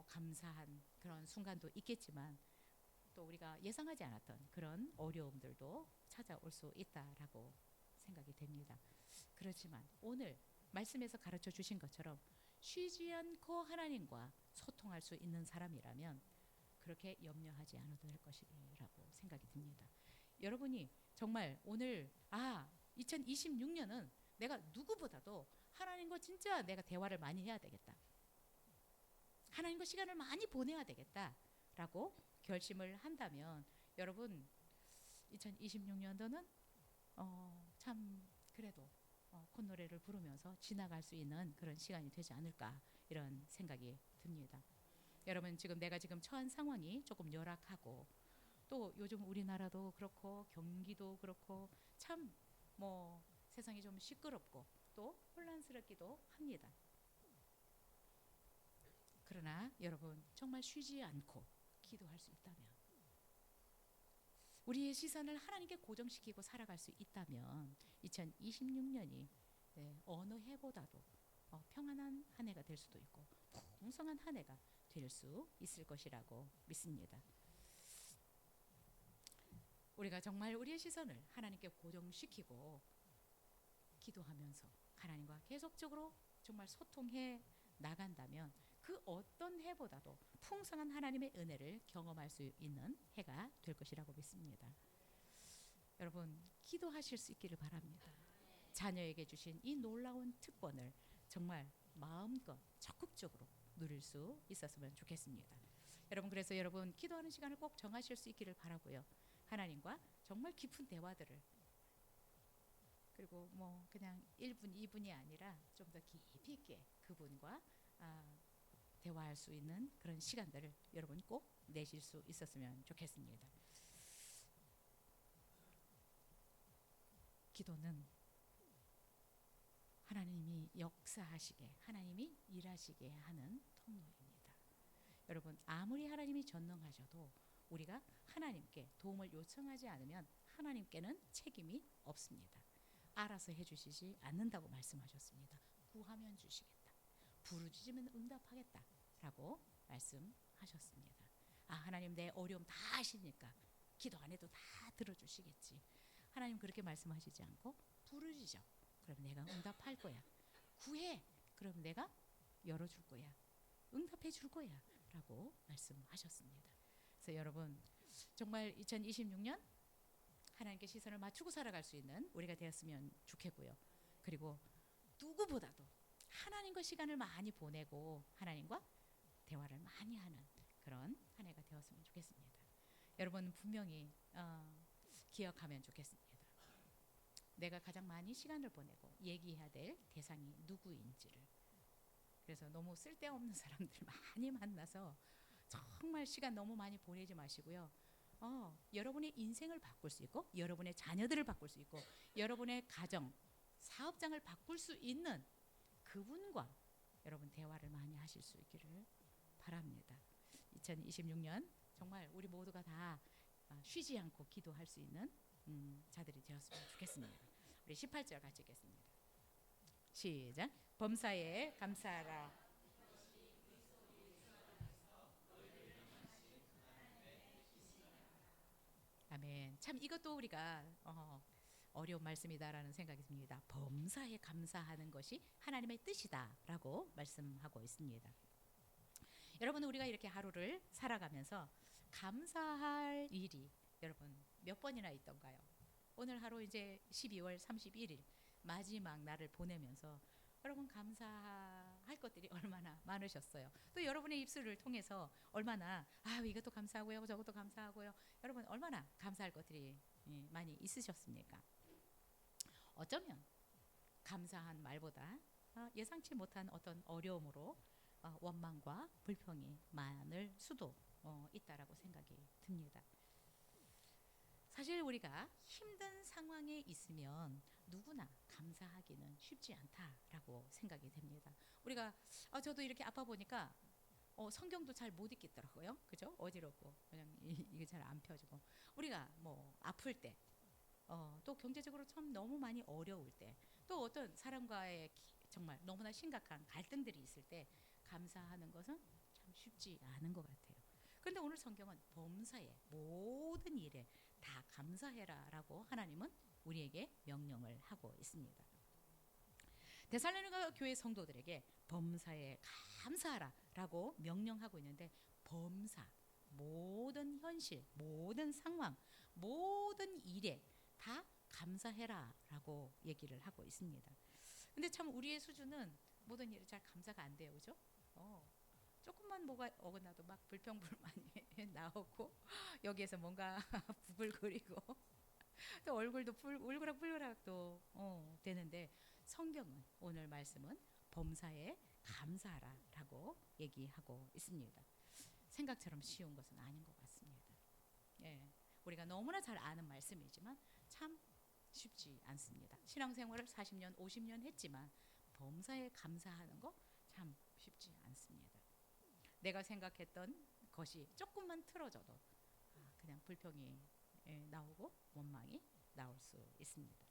감사한 그런 순간도 있겠지만 또 우리가 예상하지 않았던 그런 어려움들도 찾아올 수 있다라고 생각이 됩니다. 그렇지만 오늘 말씀에서 가르쳐 주신 것처럼 쉬지 않고 하나님과 소통할 수 있는 사람이라면 그렇게 염려하지 않아도 될 것이라고 생각이 듭니다. 여러분이 정말 오늘 2026년은 내가 누구보다도 하나님과 진짜 내가 대화를 많이 해야 되겠다, 하나님과 시간을 많이 보내야 되겠다라고 결심을 한다면 여러분, 2026년도는 참 그래도 콧노래를 부르면서 지나갈 수 있는 그런 시간이 되지 않을까, 이런 생각이 듭니다. 여러분, 내가 처한 상황이 조금 열악하고 또 요즘 우리나라도 그렇고 경기도 그렇고 참 세상이 좀 시끄럽고 또 혼란스럽기도 합니다. 그러나 여러분, 정말 쉬지 않고 기도할 수 있다면, 우리의 시선을 하나님께 고정시키고 살아갈 수 있다면 2026년이 어느 해보다도 평안한 한 해가 될 수도 있고 풍성한 한 해가 될 수 있을 것이라고 믿습니다. 우리가 정말 우리의 시선을 하나님께 고정시키고 기도하면서 하나님과 계속적으로 정말 소통해 나간다면 그 어떤 해보다도 풍성한 하나님의 은혜를 경험할 수 있는 해가 될 것이라고 믿습니다. 여러분, 기도하실 수 있기를 바랍니다. 자녀에게 주신 이 놀라운 특권을 정말 마음껏 적극적으로 누릴 수 있었으면 좋겠습니다. 여러분, 그래서 여러분 기도하는 시간을 꼭 정하실 수 있기를 바라고요. 하나님과 정말 깊은 대화들을, 그리고 그냥 1분, 2분이 아니라 좀 더 깊이 있게 그분과 대화할 수 있는 그런 시간들을 여러분 꼭 내실 수 있었으면 좋겠습니다. 기도는 하나님이 역사하시게, 하나님이 일하시게 하는 통로입니다. 여러분, 아무리 하나님이 전능하셔도 우리가 하나님께 도움을 요청하지 않으면 하나님께는 책임이 없습니다. 알아서 해주시지 않는다고 말씀하셨습니다. 구하면 주시겠다, 부르짖으면 응답하겠다 라고 말씀하셨습니다. 아, 하나님 내 어려움 다 아시니까 기도 안 해도 다 들어주시겠지. 하나님 그렇게 말씀하시지 않고 부르짖어, 그럼 내가 응답할 거야. 구해, 그럼 내가 열어줄 거야. 응답해 줄 거야 라고 말씀하셨습니다. 그래서 여러분, 정말 2026년 하나님께 시선을 맞추고 살아갈 수 있는 우리가 되었으면 좋겠고요. 그리고 누구보다도 하나님과 시간을 많이 보내고 하나님과 대화를 많이 하는 그런 한 해가 되었으면 좋겠습니다. 여러분 분명히 기억하면 좋겠습니다. 내가 가장 많이 시간을 보내고 얘기해야 될 대상이 누구인지를. 그래서 너무 쓸데없는 사람들 많이 만나서 정말 시간 너무 많이 보내지 마시고요. 여러분의 인생을 바꿀 수 있고, 여러분의 자녀들을 바꿀 수 있고, 여러분의 가정, 사업장을 바꿀 수 있는 그분과 여러분 대화를 많이 하실 수 있기를 바랍니다. 2026년 정말 우리 모두가 다 쉬지 않고 기도할 수 있는 자들이 되었으면 좋겠습니다. 우리 18절 같이 읽겠습니다. 시작. 범사에 감사하라. 아멘. 참 이것도 우리가 어려운 말씀이다라는 생각이 듭니다. 범사에 감사하는 것이 하나님의 뜻이다라고 말씀하고 있습니다. 여러분, 우리가 이렇게 하루를 살아가면서 감사할 일이 여러분 몇 번이나 있던가요? 오늘 하루 이제 12월 31일 마지막 날을 보내면서 여러분 감사할 것들이 얼마나 많으셨어요. 또 여러분의 입술을 통해서 얼마나 이것도 감사하고요, 저것도 감사하고요. 여러분 얼마나 감사할 것들이 많이 있으셨습니까? 어쩌면 감사한 말보다 예상치 못한 어떤 어려움으로 원망과 불평이 많을 수도 있다라고 생각이 듭니다. 사실 우리가 힘든 상황에 있으면 누구나 감사하기는 쉽지 않다라고 생각이 됩니다. 우리가 저도 이렇게 아파 보니까 성경도 잘 못 읽겠더라고요. 그죠? 어지럽고 그냥 이게 잘 안 펴지고. 우리가 뭐 아플 때, 또 경제적으로 참 너무 많이 어려울 때, 또 어떤 사람과의 정말 너무나 심각한 갈등들이 있을 때 감사하는 것은 참 쉽지 않은 것 같아요. 그런데 오늘 성경은 범사에 모든 일에 다 감사해라라고 하나님은 우리에게 명령을 하고 있습니다. 데살로니가 교회 성도들에게 범사에 감사하라라고 명령하고 있는데, 범사, 모든 현실, 모든 상황, 모든 일에 다 감사해라라고 얘기를 하고 있습니다. 근데 참 우리의 수준은 모든 일에 잘 감사가 안 돼요, 그죠? 조금만 뭐가 어긋나도 막 불평불만이 나오고 여기에서 뭔가 부글거리고 또 얼굴도 울그락불그락 또 되는데, 성경은 오늘 말씀은 범사에 감사하라라고 얘기하고 있습니다. 생각처럼 쉬운 것은 아닌 것 같습니다. 예, 우리가 너무나 잘 아는 말씀이지만 참 쉽지 않습니다. 신앙생활을 40년, 50년 했지만 범사에 감사하는 거 참 쉽지 않습니다. 내가 생각했던 것이 조금만 틀어져도 그냥 불평이 나오고 원망이 나올 수 있습니다.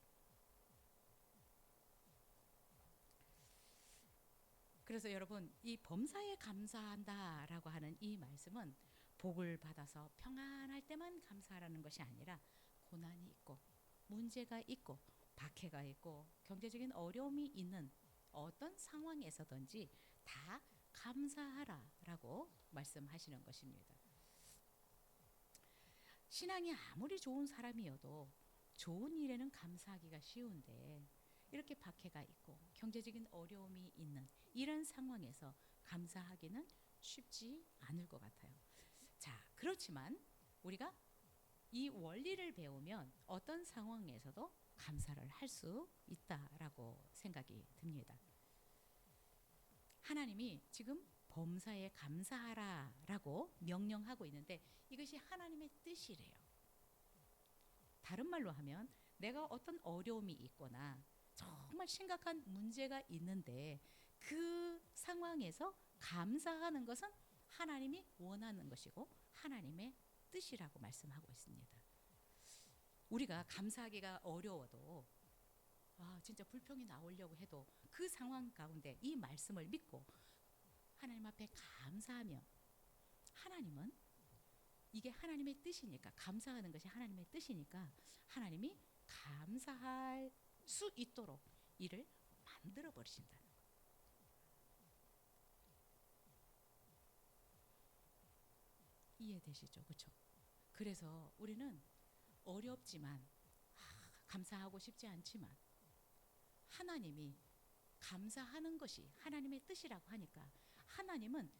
그래서 여러분, 이 범사에 감사한다라고 하는 이 말씀은 복을 받아서 평안할 때만 감사하라는 것이 아니라 고난이 있고 문제가 있고 박해가 있고 경제적인 어려움이 있는 어떤 상황에서든지 다 감사하라라고 말씀하시는 것입니다. 신앙이 아무리 좋은 사람이어도 좋은 일에는 감사하기가 쉬운데, 이렇게 박해가 있고 경제적인 어려움이 있는 이런 상황에서 감사하기는 쉽지 않을 것 같아요. 자, 그렇지만 우리가 이 원리를 배우면 어떤 상황에서도 감사를 할 수 있다라고 생각이 듭니다. 하나님이 지금 범사에 감사하라라고 명령하고 있는데 이것이 하나님의 뜻이래요. 다른 말로 하면 내가 어떤 어려움이 있거나 정말 심각한 문제가 있는데 그 상황에서 감사하는 것은 하나님이 원하는 것이고 하나님의 뜻이라고 말씀하고 있습니다. 우리가 감사하기가 어려워도 진짜 불평이 나오려고 해도 그 상황 가운데 이 말씀을 믿고 하나님 앞에 감사하면 하나님은 이게 하나님의 뜻이니까 감사하는 것이 하나님의 뜻이니까 하나님이 감사할 수 있도록 이를 만들어 버리신다는 거예요. 이해되시죠? 그렇죠? 그래서 우리는 어렵지만 감사하고 싶지 않지만 하나님이 감사하는 것이 하나님의 뜻이라고 하니까 하나님은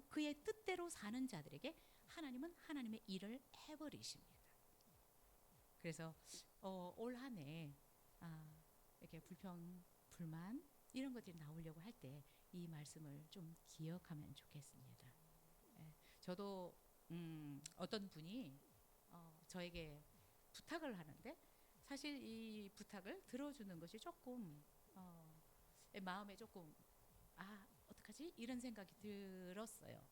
그의 뜻대로 사는 자들에게 하나님은 하나님의 일을 해버리십니다. 그래서 올 한 해 이렇게 불평, 불만 이런 것들이 나오려고 할 때 이 말씀을 좀 기억하면 좋겠습니다. 예, 저도 어떤 분이 저에게 부탁을 하는데 사실 이 부탁을 들어주는 것이 조금 마음에 조금 어떡하지? 이런 생각이 들었어요.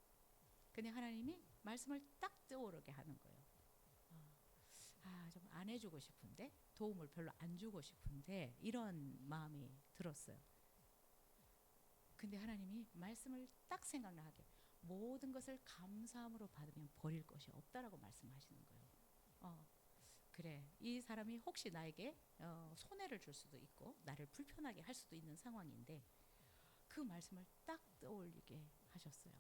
근데 하나님이 말씀을 딱 떠오르게 하는 거예요. 좀 안 해주고 싶은데 도움을 별로 안 주고 싶은데 이런 마음이 들었어요. 근데 하나님이 말씀을 딱 생각나게 모든 것을 감사함으로 받으면 버릴 것이 없다라고 말씀하시는 거예요. 그래, 이 사람이 혹시 나에게 손해를 줄 수도 있고 나를 불편하게 할 수도 있는 상황인데 그 말씀을 딱 떠올리게 하셨어요.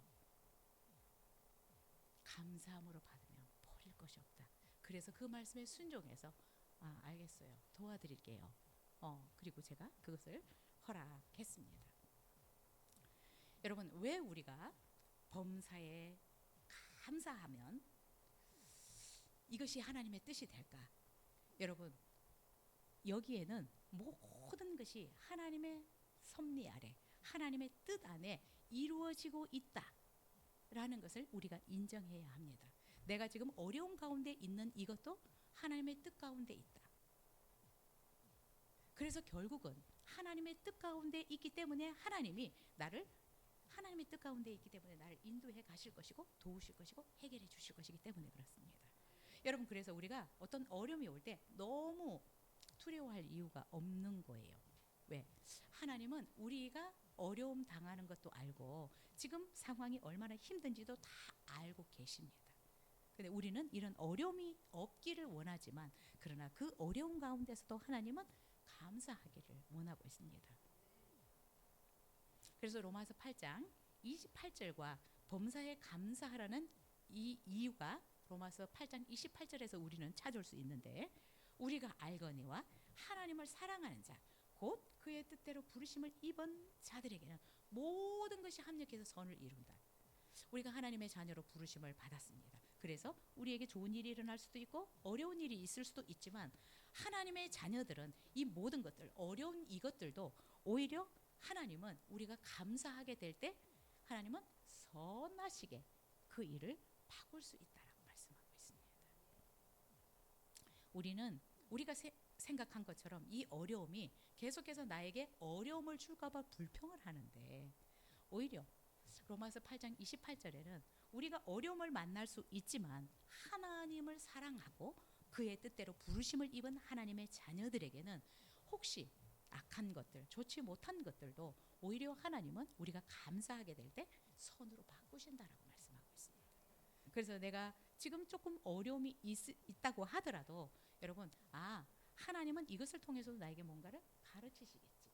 감사함으로 받으면 버릴 것이 없다. 그래서 그 말씀에 순종해서 알겠어요. 도와드릴게요. 그리고 제가 그것을 허락했습니다. 여러분, 왜 우리가 범사에 감사하면 이것이 하나님의 뜻이 될까? 여러분, 여기에는 모든 것이 하나님의 섭리 아래 하나님의 뜻 안에 이루어지고 있다라는 것을 우리가 인정해야 합니다. 내가 지금 어려운 가운데 있는 이것도 하나님의 뜻 가운데 있다. 그래서 결국은 하나님의 뜻 가운데 있기 때문에 하나님의 뜻 가운데 있기 때문에 나를 인도해 가실 것이고 도우실 것이고 해결해 주실 것이기 때문에 그렇습니다. 여러분, 그래서 우리가 어떤 어려움이 올 때 너무 두려워할 이유가 없는 거예요. 왜? 하나님은 우리가 어려움 당하는 것도 알고 지금 상황이 얼마나 힘든지도 다 알고 계십니다. 근데 우리는 이런 어려움이 없기를 원하지만 그러나 그 어려움 가운데서도 하나님은 감사하기를 원하고 있습니다. 그래서 로마서 8장 28절과 범사에 감사하라는 이 이유가 로마서 8장 28절에서 우리는 찾을 수 있는데 우리가 알거니와 하나님을 사랑하는 자 곧 그의 뜻대로 부르심을 입은 자들에게는 모든 것이 합력해서 선을 이룬다. 우리가 하나님의 자녀로 부르심을 받았습니다. 그래서 우리에게 좋은 일이 일어날 수도 있고 어려운 일이 있을 수도 있지만 하나님의 자녀들은 이 모든 것들, 어려운 이것들도 오히려 하나님은 우리가 감사하게 될 때 하나님은 선하시게 그 일을 바꿀 수 있다라고 말씀하고 있습니다. 우리가 생각한 것처럼 이 어려움이 계속해서 나에게 어려움을 줄까봐 불평을 하는데 오히려 로마서 8장 28절에는 우리가 어려움을 만날 수 있지만 하나님을 사랑하고 그의 뜻대로 부르심을 입은 하나님의 자녀들에게는 혹시 악한 것들, 좋지 못한 것들도 오히려 하나님은 우리가 감사하게 될 때 선으로 바꾸신다라고 말씀하고 있습니다. 그래서 내가 지금 조금 어려움이 있다고 하더라도 여러분, 하나님은 이것을 통해서도 나에게 뭔가를 가르치시겠지.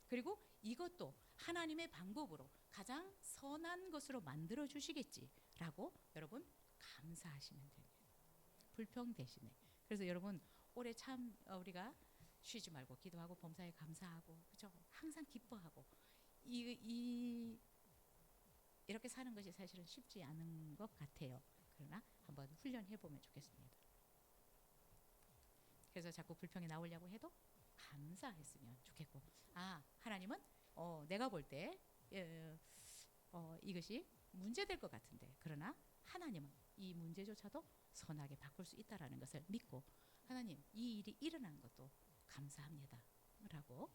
그리고 이것도 하나님의 방법으로 가장 선한 것으로 만들어 주시겠지라고 여러분 감사하시면 됩니다. 불평 대신에. 그래서 여러분 올해 참 우리가 쉬지 말고 기도하고 범사에 감사하고 그렇죠? 항상 기뻐하고 이렇게 사는 것이 사실은 쉽지 않은 것 같아요. 그러나 한번 훈련해 보면 좋겠습니다. 그래서 자꾸 불평이 나오려고 해도 감사했으면 좋겠고 하나님은 내가 볼 때 이것이 문제될 것 같은데, 그러나 하나님은 이 문제조차도 선하게 바꿀 수 있다라는 것을 믿고, 하나님 이 일이 일어난 것도 감사합니다 라고,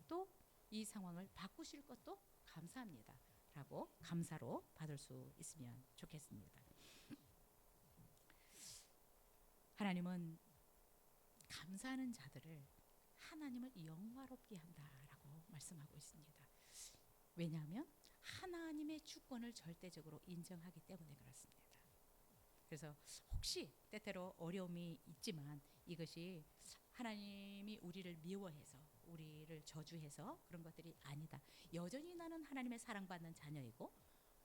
또 이 상황을 바꾸실 것도 감사합니다 라고 감사로 받을 수 있으면 좋겠습니다. 하나님은 감사하는 자들을 하나님을 영화롭게 한다라고 말씀하고 있습니다. 왜냐하면 하나님의 주권을 절대적으로 인정하기 때문에 그렇습니다. 그래서 혹시 때때로 어려움이 있지만 이것이 하나님이 우리를 미워해서 우리를 저주해서 그런 것들이 아니다. 여전히 나는 하나님의 사랑받는 자녀이고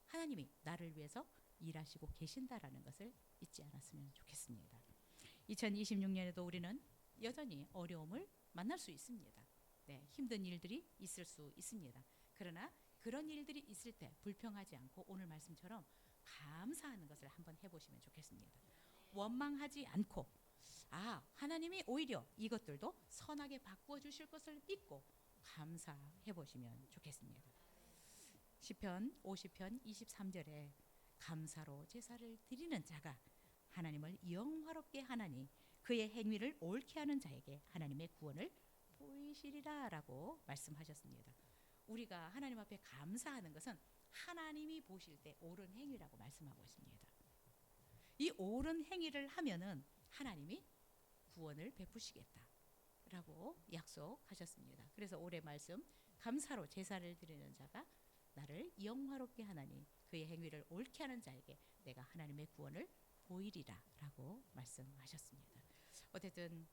하나님이 나를 위해서 일하시고 계신다라는 것을 잊지 않았으면 좋겠습니다. 2026년에도 우리는 여전히 어려움을 만날 수 있습니다. 네, 힘든 일들이 있을 수 있습니다. 그러나 그런 일들이 있을 때 불평하지 않고 오늘 말씀처럼 감사하는 것을 한번 해보시면 좋겠습니다. 원망하지 않고 하나님이 오히려 이것들도 선하게 바꾸어 주실 것을 믿고 감사해 보시면 좋겠습니다. 시편 50편 23절에 감사로 제사를 드리는 자가 하나님을 영화롭게 하나니 그의 행위를 옳게 하는 자에게 하나님의 구원을 보이시리라 라고 말씀하셨습니다. 우리가 하나님 앞에 감사하는 것은 하나님이 보실 때 옳은 행위라고 말씀하고 있습니다. 이 옳은 행위를 하면은 하나님이 구원을 베푸시겠다라고 약속하셨습니다. 그래서 올해 말씀 감사로 제사를 드리는 자가 나를 영화롭게 하나니 그의 행위를 옳게 하는 자에게 내가 하나님의 구원을 보이리라라고 말씀하셨습니다. 어쨌든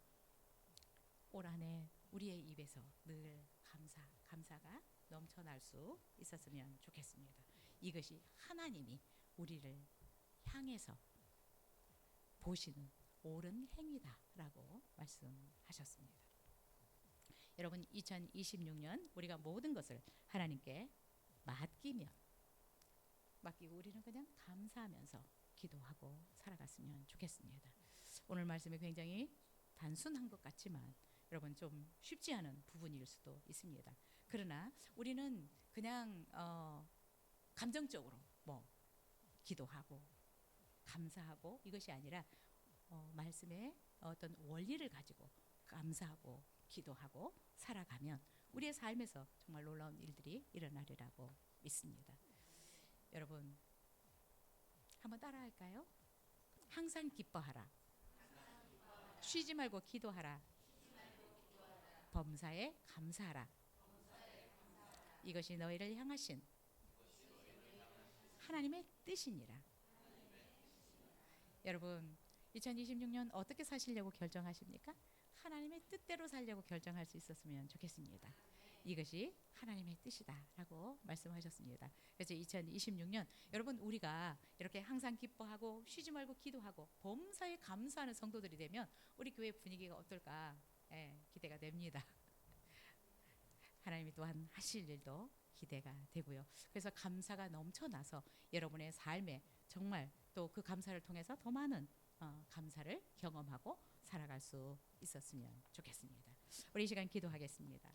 올 한 해 우리의 입에서 늘 감사가 넘쳐날 수 있었으면 좋겠습니다. 이것이 하나님이 우리를 향해서 보시는 옳은 행위다라고 말씀하셨습니다. 여러분 2026년 우리가 모든 것을 하나님께 맡기고 우리는 그냥 감사하면서 기도하고 살아갔으면 좋겠습니다. 오늘 말씀이 굉장히 단순한 것 같지만 여러분 좀 쉽지 않은 부분일 수도 있습니다. 그러나 우리는 그냥 감정적으로 기도하고 감사하고 이것이 아니라 말씀의 어떤 원리를 가지고 감사하고 기도하고 살아가면 우리의 삶에서 정말 놀라운 일들이 일어나리라고 믿습니다. 여러분 한번 따라할까요? 항상 기뻐하라. 쉬지 말고 기도하라. 범사에 감사하라. 이것이 너희를 향하신 하나님의 뜻이니라. 여러분 2026년 어떻게 사시려고 결정하십니까? 하나님의 뜻대로 살려고 결정할 수 있었으면 좋겠습니다. 이것이 하나님의 뜻이다라고 말씀하셨습니다. 그래서 2026년 여러분 우리가 이렇게 항상 기뻐하고 쉬지 말고 기도하고 범사에 감사하는 성도들이 되면 우리 교회 분위기가 어떨까 기대가 됩니다. 하나님이 또한 하실 일도 기대가 되고요. 그래서 감사가 넘쳐나서 여러분의 삶에 정말 또 그 감사를 통해서 더 많은 감사를 경험하고 살아갈 수 있었으면 좋겠습니다. 우리 이 시간 기도하겠습니다.